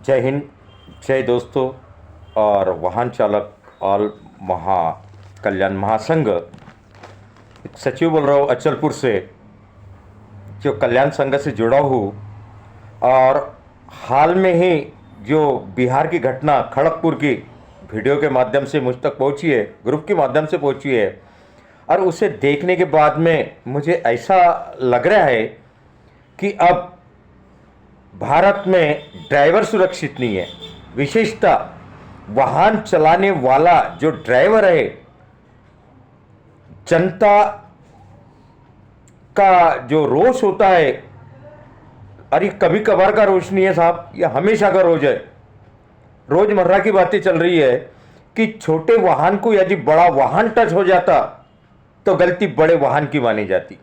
जय हिंद, जय दोस्तों। और वाहन चालक ऑल महा कल्याण महासंघ सचिव बोल रहा हूँ अचलपुर से, जो कल्याण संघ से जुड़ा हूँ। और हाल में ही जो बिहार की घटना खड़गपुर की वीडियो के माध्यम से मुझ तक पहुँची है, ग्रुप के माध्यम से पहुँची है, और उसे देखने के बाद में मुझे ऐसा लग रहा है कि अब भारत में ड्राइवर सुरक्षित नहीं है। विशेषतः वाहन चलाने वाला जो ड्राइवर है, जनता का जो रोष होता है, अरे कभी कभार का रोष नहीं है साहब, यह हमेशा का रोज है। रोजमर्रा की बातें चल रही है कि छोटे वाहन को यदि बड़ा वाहन टच हो जाता तो गलती बड़े वाहन की मानी जाती।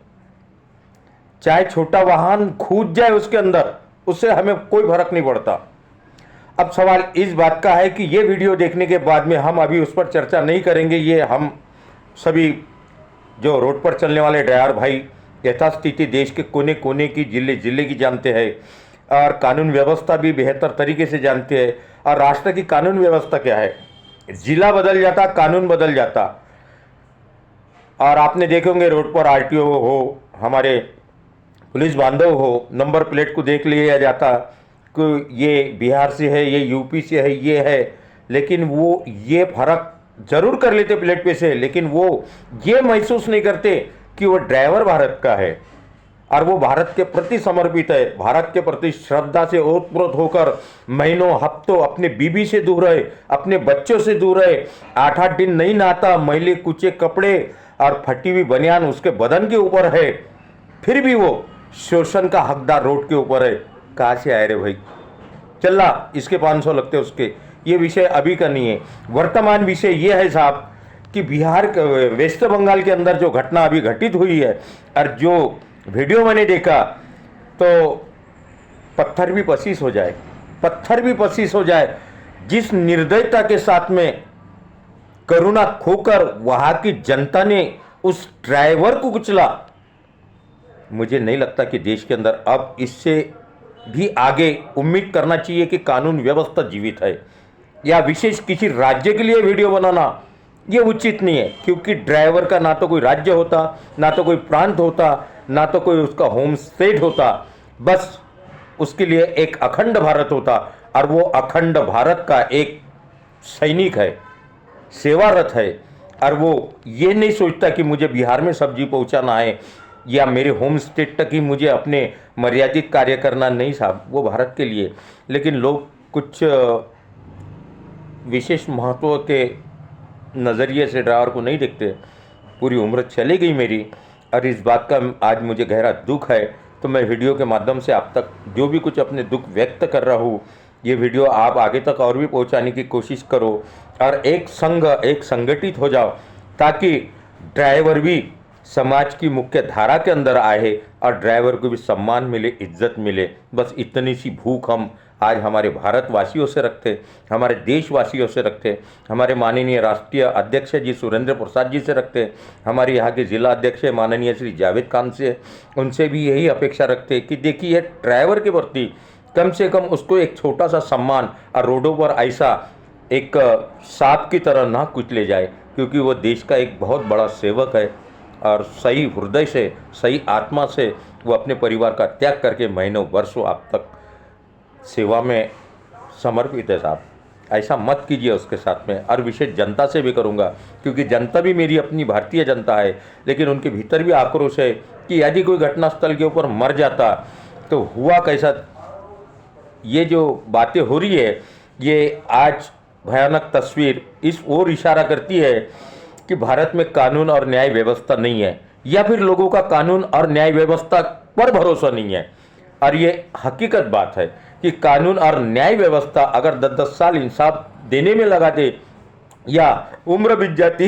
चाहे छोटा वाहन कूद जाए उसके अंदर, उससे हमें कोई फर्क नहीं पड़ता। अब सवाल इस बात का है कि ये वीडियो देखने के बाद में हम अभी उस पर चर्चा नहीं करेंगे। ये हम सभी जो रोड पर चलने वाले ड्राइवर भाई यथास्थिति देश के कोने कोने की, जिले जिले की जानते हैं, और कानून व्यवस्था भी बेहतर तरीके से जानते हैं। और राष्ट्र की कानून व्यवस्था क्या है, जिला बदल जाता, कानून बदल जाता। और आपने देखे होंगे रोड पर आरटीओ हो, हमारे पुलिस बांधव हो, नंबर प्लेट को देख लिया जाता कि ये बिहार से है, ये यूपी से है, ये है। लेकिन वो ये फर्क जरूर कर लेते प्लेट पे से, लेकिन वो ये महसूस नहीं करते कि वो ड्राइवर भारत का है और वो भारत के प्रति समर्पित है, भारत के प्रति श्रद्धा से ओतप्रोत होकर महीनों हफ्तों अपने बीबी से दूर रहे, अपने बच्चों से दूर रहे, 8-8 दिन नहीं नहाता, मैले कुचे कपड़े और फटी हुई बनियान उसके बदन के ऊपर है, फिर भी वो शोषण का हकदार रोड के ऊपर है। कहाँ से आए रे भाई, चला इसके 500 लगते उसके। ये विषय अभी का नहीं है, वर्तमान विषय ये है साहब कि बिहार वेस्ट बंगाल के अंदर जो घटना अभी घटित हुई है, और जो वीडियो मैंने देखा तो पत्थर भी पसीस हो जाए, पत्थर भी पसीस हो जाए। जिस निर्दयता के साथ में करुणा खोकर वहां की जनता ने उस ड्राइवर को कुचला, मुझे नहीं लगता कि देश के अंदर अब इससे भी आगे उम्मीद करना चाहिए कि कानून व्यवस्था जीवित है। या विशेष किसी राज्य के लिए वीडियो बनाना ये उचित नहीं है, क्योंकि ड्राइवर का ना तो कोई राज्य होता, ना तो कोई प्रांत होता, ना तो कोई उसका होम स्टेट होता। बस उसके लिए एक अखंड भारत होता, और वो अखंड भारत का एक सैनिक है, सेवारत है। और वो ये नहीं सोचता कि मुझे बिहार में सब्जी पहुंचाना है या मेरे होम स्टेट तक ही मुझे अपने मर्यादित कार्य करना, नहीं साहब, वो भारत के लिए। लेकिन लोग कुछ विशेष महत्व के नज़रिए से ड्राइवर को नहीं देखते। पूरी उम्र चली गई मेरी, और इस बात का आज मुझे गहरा दुख है। तो मैं वीडियो के माध्यम से आप तक जो भी कुछ अपने दुख व्यक्त कर रहा हूँ, ये वीडियो आप आगे तक और भी पहुँचाने की कोशिश करो, और एक संगठित हो जाओ, ताकि ड्राइवर भी समाज की मुख्य धारा के अंदर आए और ड्राइवर को भी सम्मान मिले, इज्जत मिले। बस इतनी सी भूख हम आज हमारे भारतवासियों से रखते, हमारे देशवासियों से रखते, हमारे माननीय राष्ट्रीय अध्यक्ष जी सुरेंद्र प्रसाद जी से रखते, हमारे यहाँ के जिला अध्यक्ष माननीय श्री जावेद खान से, उनसे भी यही अपेक्षा रखते कि देखिए ड्राइवर के प्रति कम से कम उसको एक छोटा सा सम्मान, और रोडों पर ऐसा एक सांप की तरह ना कुचले जाए, क्योंकि वो देश का एक बहुत बड़ा सेवक है। और सही हृदय से, सही आत्मा से वो अपने परिवार का त्याग करके महीनों वर्षों आप तक सेवा में समर्पित है साहब। ऐसा मत कीजिए उसके साथ में। और विशेष जनता से भी करूँगा, क्योंकि जनता भी मेरी अपनी भारतीय जनता है, लेकिन उनके भीतर भी आक्रोश है कि यदि कोई घटनास्थल के ऊपर मर जाता तो हुआ कैसा। ये जो बातें हो रही है, ये आज भयानक तस्वीर इस ओर इशारा करती है कि भारत में कानून और न्याय व्यवस्था नहीं है, या फिर लोगों का कानून और न्याय व्यवस्था पर भरोसा नहीं है। और ये हकीकत बात है कि कानून और न्याय व्यवस्था अगर 10-10 साल इंसाफ देने में लगा दे, या उम्र बीत जाती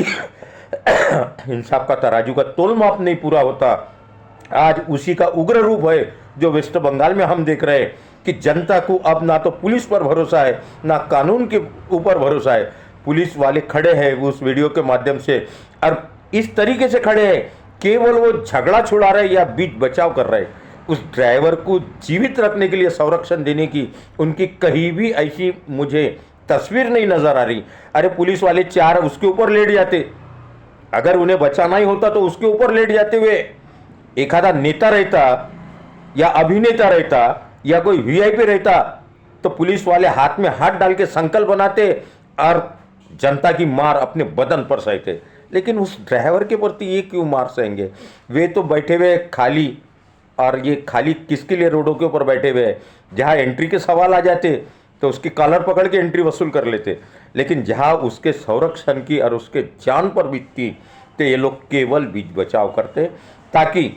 इंसाफ का तराजू का तोल माप नहीं पूरा होता। आज उसी का उग्र रूप है जो वेस्ट बंगाल में हम देख रहे हैं कि जनता को अब ना तो पुलिस पर भरोसा है, ना कानून के ऊपर भरोसा है। पुलिस वाले खड़े हैं उस वीडियो के माध्यम से, और इस तरीके से खड़े हैं केवल वो झगड़ा छुड़ा रहे या बीच बचाव कर रहे। उस ड्राइवर को जीवित रखने के लिए संरक्षण देने की उनकी कहीं भी ऐसी मुझे तस्वीर नहीं नजर आ रही। अरे पुलिस वाले 4 उसके ऊपर लेट जाते, अगर उन्हें बचाना ही होता तो उसके ऊपर लेट जाते हुए एखादा नेता रहता या अभिनेता रहता या कोई वीआईपी रहता तो पुलिस वाले हाथ में हाथ डाल के संकल्प बनाते और जनता की मार अपने बदन पर सहते। लेकिन उस ड्राइवर के प्रति ये क्यों मार सहेंगे? वे तो बैठे हुए खाली, और ये खाली किसके लिए रोडों के ऊपर बैठे हुए हैं? जहाँ एंट्री के सवाल आ जाते तो उसकी कॉलर पकड़ के एंट्री वसूल कर लेते, लेकिन जहाँ उसके संरक्षण की और उसके जान पर बीतती तो ये लोग केवल बीच बचाव करते, ताकि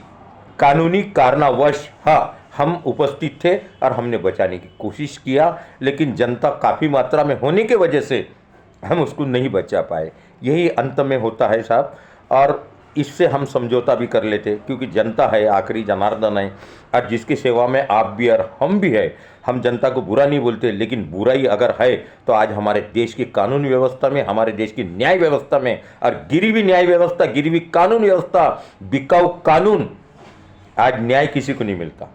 कानूनी कारणवश हाँ हम उपस्थित थे और हमने बचाने की कोशिश किया, लेकिन जनता काफ़ी मात्रा में होने की वजह से हम उसको नहीं बचा पाए। यही अंत में होता है साहब, और इससे हम समझौता भी कर लेते, क्योंकि जनता है आखिरी जनार्दन है, और जिसकी सेवा में आप भी और हम भी है। हम जनता को बुरा नहीं बोलते, लेकिन बुराई अगर है तो आज हमारे देश की कानून व्यवस्था में, हमारे देश की न्याय व्यवस्था में, और गिरी हुई न्याय व्यवस्था, गिरी हुई कानून व्यवस्था, बिकाऊ कानून, आज न्याय किसी को नहीं मिलता,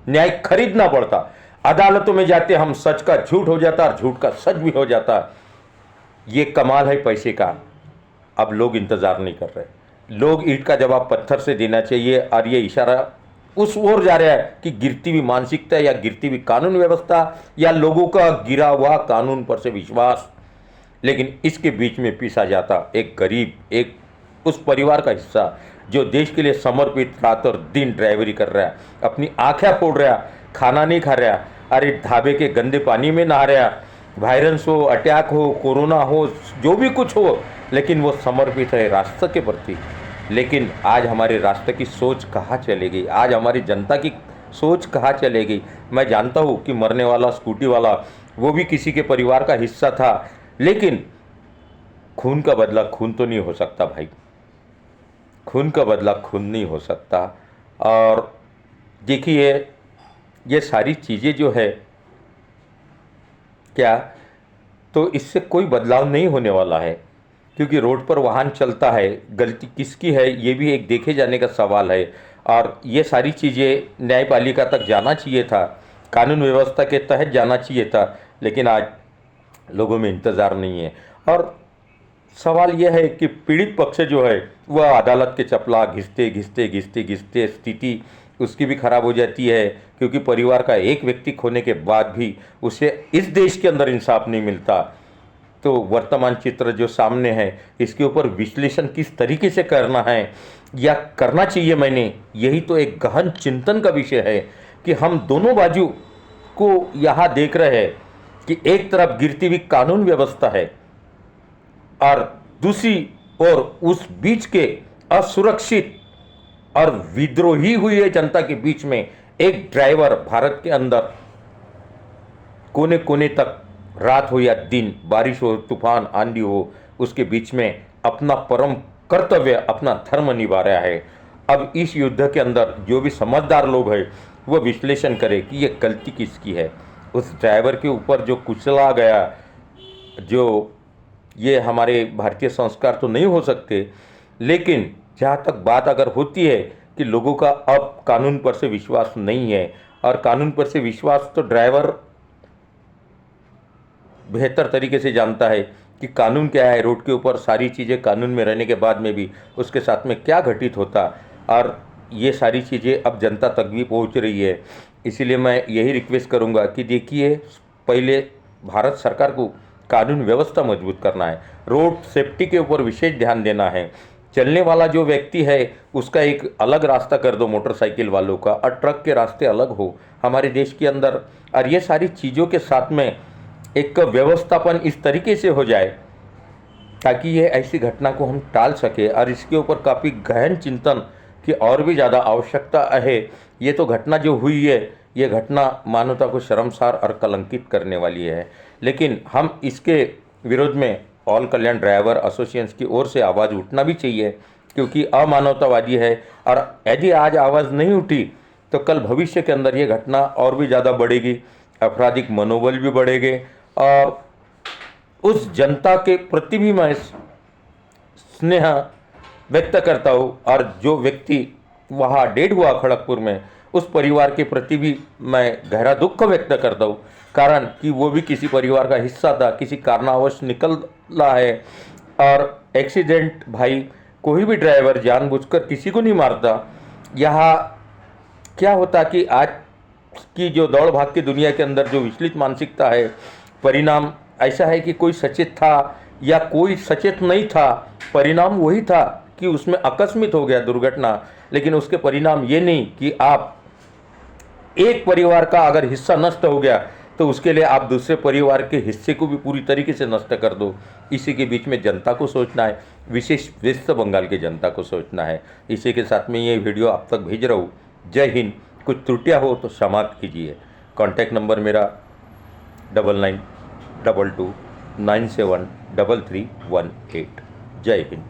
न्याय खरीदना पड़ता। अदालतों में जाते हम, सच का झूठ हो जाता और झूठ का सच भी हो जाता। ये कमाल है पैसे का। अब लोग इंतजार नहीं कर रहे, लोग ईंट का जवाब पत्थर से देना चाहिए, और ये इशारा उस ओर जा रहा है कि गिरती हुई मानसिकता या गिरती हुई कानून व्यवस्था या लोगों का गिरा हुआ कानून पर से विश्वास। लेकिन इसके बीच में पीसा जाता एक गरीब, एक उस परिवार का हिस्सा जो देश के लिए समर्पित रात और दिन ड्राइवरी कर रहा है, अपनी आंखें फोड़ रहा, खाना नहीं खा रहा, अरे ढाबे के गंदे पानी में नहा रहा, वायरस हो, अटैक हो, कोरोना हो, जो भी कुछ हो, लेकिन वो समर्पित है राष्ट्र के प्रति। लेकिन आज हमारे राष्ट्र की सोच कहाँ चलेगी? आज हमारी जनता की सोच कहाँ चलेगी? मैं जानता हूँ कि मरने वाला स्कूटी वाला वो भी किसी के परिवार का हिस्सा था, लेकिन खून का बदला खून तो नहीं हो सकता भाई, खून का बदला खून नहीं हो सकता। और देखिए ये सारी चीज़ें जो है क्या, तो इससे कोई बदलाव नहीं होने वाला है, क्योंकि रोड पर वाहन चलता है, गलती किसकी है ये भी एक देखे जाने का सवाल है। और ये सारी चीज़ें न्यायपालिका तक जाना चाहिए था, कानून व्यवस्था के तहत जाना चाहिए था, लेकिन आज लोगों में इंतज़ार नहीं है। और सवाल यह है कि पीड़ित पक्ष जो है वह अदालत के चपला घिसते घिसते घिसते घिसते स्थिति उसकी भी खराब हो जाती है, क्योंकि परिवार का एक व्यक्ति खोने के बाद भी उसे इस देश के अंदर इंसाफ नहीं मिलता। तो वर्तमान चित्र जो सामने है इसके ऊपर विश्लेषण किस तरीके से करना है या करना चाहिए मैंने, यही तो एक गहन चिंतन का विषय है कि हम दोनों बाजू को यहाँ देख रहे हैं कि एक तरफ गिरती हुई कानून व्यवस्था है और दूसरी ओर उस बीच के असुरक्षित और विद्रोही हुई है जनता के बीच में एक ड्राइवर भारत के अंदर कोने कोने तक, रात हो या दिन, बारिश हो, तूफान, आंधी हो, उसके बीच में अपना परम कर्तव्य, अपना धर्म निभा रहा है। अब इस युद्ध के अंदर जो भी समझदार लोग हैं वो विश्लेषण करें कि ये गलती किसकी है। उस ड्राइवर के ऊपर जो कुचला गया, जो ये हमारे भारतीय संस्कार तो नहीं हो सकते, लेकिन जहाँ तक बात अगर होती है कि लोगों का अब कानून पर से विश्वास नहीं है, और कानून पर से विश्वास तो ड्राइवर बेहतर तरीके से जानता है कि कानून क्या है, रोड के ऊपर सारी चीज़ें कानून में रहने के बाद में भी उसके साथ में क्या घटित होता, और ये सारी चीज़ें अब जनता तक भी पहुंच रही है। इसीलिए मैं यही रिक्वेस्ट करूंगा कि देखिए, पहले भारत सरकार को कानून व्यवस्था मजबूत करना है, रोड सेफ्टी के ऊपर विशेष ध्यान देना है। चलने वाला जो व्यक्ति है उसका एक अलग रास्ता कर दो मोटरसाइकिल वालों का, और ट्रक के रास्ते अलग हो हमारे देश के अंदर। और ये सारी चीज़ों के साथ में एक व्यवस्थापन इस तरीके से हो जाए ताकि ये ऐसी घटना को हम टाल सके, और इसके ऊपर काफ़ी गहन चिंतन की और भी ज़्यादा आवश्यकता है। ये तो घटना जो हुई है, ये घटना मानवता को शर्मसार और कलंकित करने वाली है, लेकिन हम इसके विरोध में ऑल कल्याण ड्राइवर एसोसिएशन की ओर से आवाज़ उठना भी चाहिए, क्योंकि अमानवतावादी है। और यदि आज आवाज़ नहीं उठी तो कल भविष्य के अंदर ये घटना और भी ज़्यादा बढ़ेगी, आपराधिक मनोबल भी बढ़ेंगे, और उस जनता के प्रति भी मैं स्नेह व्यक्त करता हूँ। और जो व्यक्ति वहाँ डेड हुआ खड़गपुर में, उस परिवार के प्रति भी मैं गहरा दुख व्यक्त करता हूँ, कारण कि वो भी किसी परिवार का हिस्सा था, किसी कारणवश निकला है। और एक्सीडेंट भाई, कोई भी ड्राइवर जानबूझकर किसी को नहीं मारता। यहाँ क्या होता कि आज की जो दौड़ भाग की दुनिया के अंदर जो विचलित मानसिकता है, परिणाम ऐसा है कि कोई सचेत था या कोई सचेत नहीं था, परिणाम वही था कि उसमें आकस्मिक हो गया दुर्घटना। लेकिन उसके परिणाम ये नहीं कि आप एक परिवार का अगर हिस्सा नष्ट हो गया तो उसके लिए आप दूसरे परिवार के हिस्से को भी पूरी तरीके से नष्ट कर दो। इसी के बीच में जनता को सोचना है, विशेष वेस्ट बंगाल की जनता को सोचना है। इसी के साथ में ये वीडियो आप तक भेज रहा हूँ। जय हिंद। कुछ त्रुटियाँ हो तो क्षमा कीजिए। कॉन्टैक्ट नंबर मेरा 9922973318। जय हिंद।